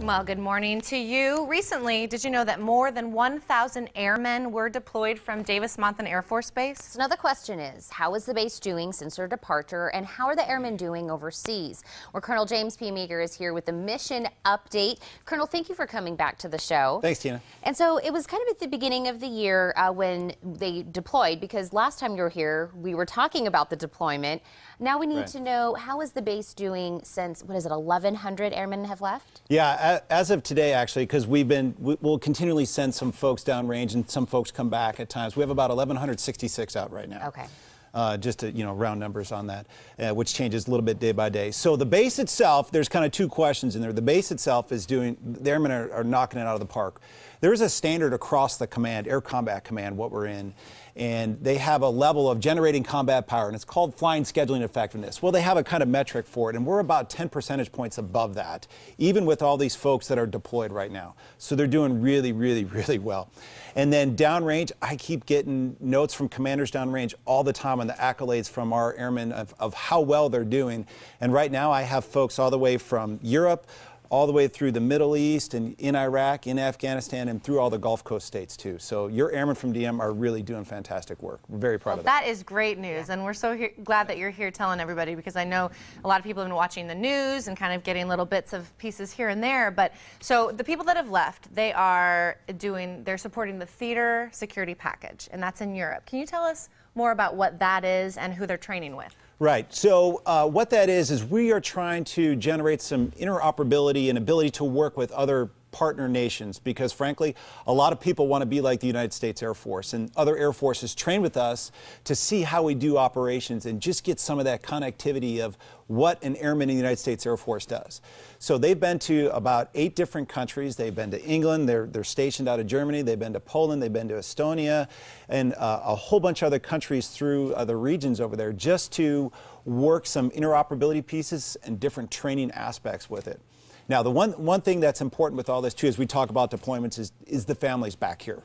Well, good morning to you. Recently, did you know that more than 1,000 airmen were deployed from Davis-Monthan Air Force Base? So now the question is, how is the base doing since their departure, and how are the airmen doing overseas? Well, Colonel James P. Meger is here with the mission update. Colonel, thank you for coming back to the show. Thanks, Tina. And so it was kind of at the beginning of the year when they deployed, because last time you were here, we were talking about the deployment. Now we need to know, how is the base doing since, 1,100 airmen have left? Yeah, as of today, actually, because we'll continually send some folks downrange and some folks come back at times. We have about 1,166 out right now. Okay. Just to, round numbers on that, which changes a little bit day by day. So the base itself, there's kind of two questions in there. The base itself is the airmen are knocking it out of the park. There is a standard across the command, Air Combat Command, what we're in, and they have a level of generating combat power, and it's called flying scheduling effectiveness. Well, they have a kind of metric for it, and we're about 10 percentage points above that, even with all these folks that are deployed right now. So they're doing really, really, really well. And then downrange, I keep getting notes from commanders downrange all the time on the accolades from our airmen of how well they're doing. And right now I have folks all the way from Europe, all the way through the Middle East and in Iraq, in Afghanistan, and through all the Gulf Coast states too. So your airmen from DM are really doing fantastic work. We're very proud of that. That is great news, and we're so glad that you're here telling everybody, because I know a lot of people have been watching the news and kind of getting little bits of pieces here and there. But so the people that have left, they're supporting the theater security package, and that's in Europe. Can you tell us more about what that is and who they're training with? Right. So what that is we are trying to generate some interoperability and ability to work with other partner nations, because frankly, a lot of people want to be like the United States Air Force, and other air forces train with us to see how we do operations and just get some of that connectivity of what an airman in the United States Air Force does. So they've been to about 8 different countries. They've been to England, they're stationed out of Germany, they've been to Poland, they've been to Estonia, and a whole bunch of other countries through the regions over there, just to work some interoperability pieces and different training aspects with it. Now, the one thing that's important with all this, too, as we talk about deployments, is the families back here.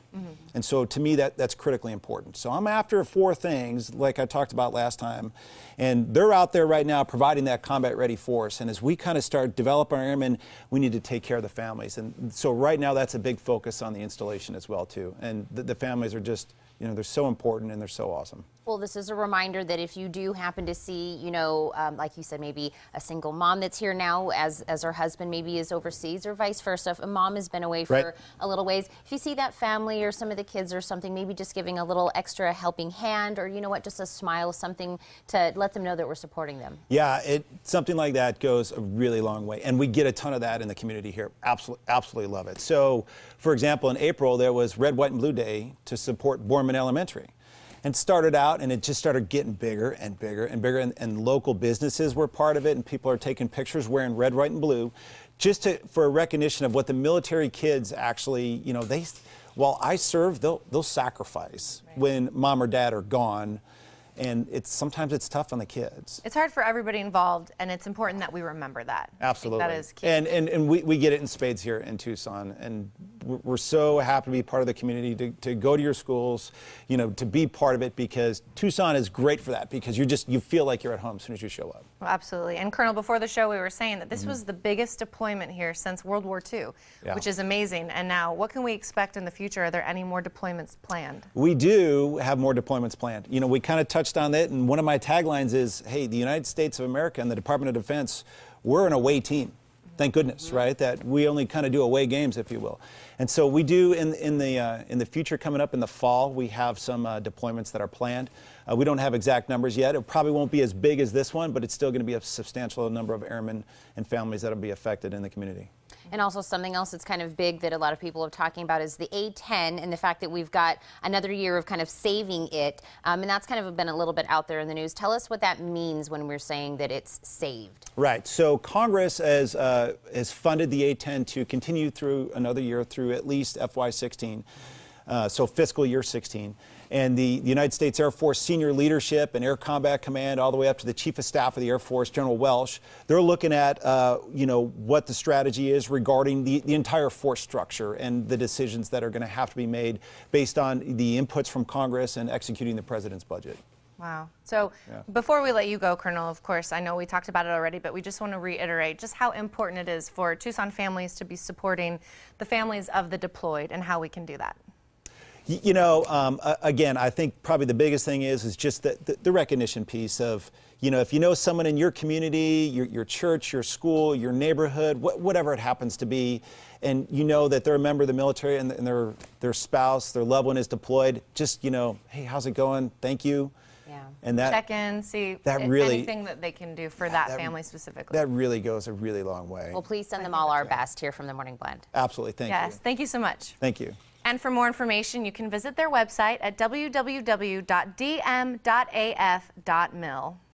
And so, to me, that's critically important. So I'm after 4 things, like I talked about last time, and they're out there right now providing that combat-ready force. And as we kind of start developing our airmen, we need to take care of the families. And so right now, that's a big focus on the installation as well, too. And the families are just, they're so important and they're so awesome. Well, this is a reminder that if you do happen to see, like you said, maybe a single mom that's here now as her husband maybe is overseas, or vice versa, if a mom has been away for a little ways, if you see that family or some of the kids or something, maybe just giving a little extra helping hand, or just a smile, something to let them know that we're supporting them. Yeah, something like that goes a really long way, and we get a ton of that in the community here. Absolutely love it. So, for example, in April there was Red, White, and Blue Day to support Borman Elementary. And started out, and it just started getting bigger and bigger and bigger, and local businesses were part of it, and people are taking pictures wearing red, white, and blue, just for a recognition of what the military kids actually, while I serve, they'll sacrifice when mom or dad are gone. And sometimes it's tough on the kids. It's hard for everybody involved, and it's important that we remember that. Absolutely. That is key. And we get it in spades here in Tucson, and we're so happy to be part of the community, to go to your schools, to be part of it, because Tucson is great for that, because you feel like you're at home as soon as you show up. Well, absolutely. And Colonel, before the show we were saying that this was the biggest deployment here since World War II, which is amazing. And now, what can we expect in the future? Are there any more deployments planned? We do have more deployments planned. We kind of touched on that, and one of my taglines is, hey, the United States of America and the Department of Defense, we're an away team. Thank goodness, right? That we only kind of do away games, if you will. And so we do in the future, coming up in the fall, we have some deployments that are planned. We don't have exact numbers yet. It probably won't be as big as this one, but it's still going to be a substantial number of airmen and families that will be affected in the community. And also something else that's kind of big that a lot of people are talking about is the A10, and the fact that we've got another year of kind of saving it. And that's kind of been a little bit out there in the news. Tell us what that means when we're saying that it's saved. Right. So Congress has funded the A10 to continue through another year, through at least FY16. So fiscal year 16. And the United States Air Force senior leadership and Air Combat Command, all the way up to the Chief of Staff of the Air Force, General Welsh, they're looking at what the strategy is regarding the entire force structure and the decisions that are going to have to be made based on the inputs from Congress and executing the president's budget. Wow. So before we let you go, Colonel, of course, I know we talked about it already, but we just want to reiterate just how important it is for Tucson families to be supporting the families of the deployed and how we can do that. You know, again, I think probably the biggest thing is just the recognition piece of, you know, if you know someone in your community, your church, your school, your neighborhood, whatever it happens to be, and you know that they're a member of the military and their spouse, their loved one is deployed, just, you know, hey, how's it going? Thank you. Yeah. And that check in, see anything that they can do for that family specifically. That really goes a really long way. Well, please send them all our best here from the Morning Blend. Absolutely. Thank you. Yes. Thank you so much. Thank you. And for more information, you can visit their website at www.dm.af.mil.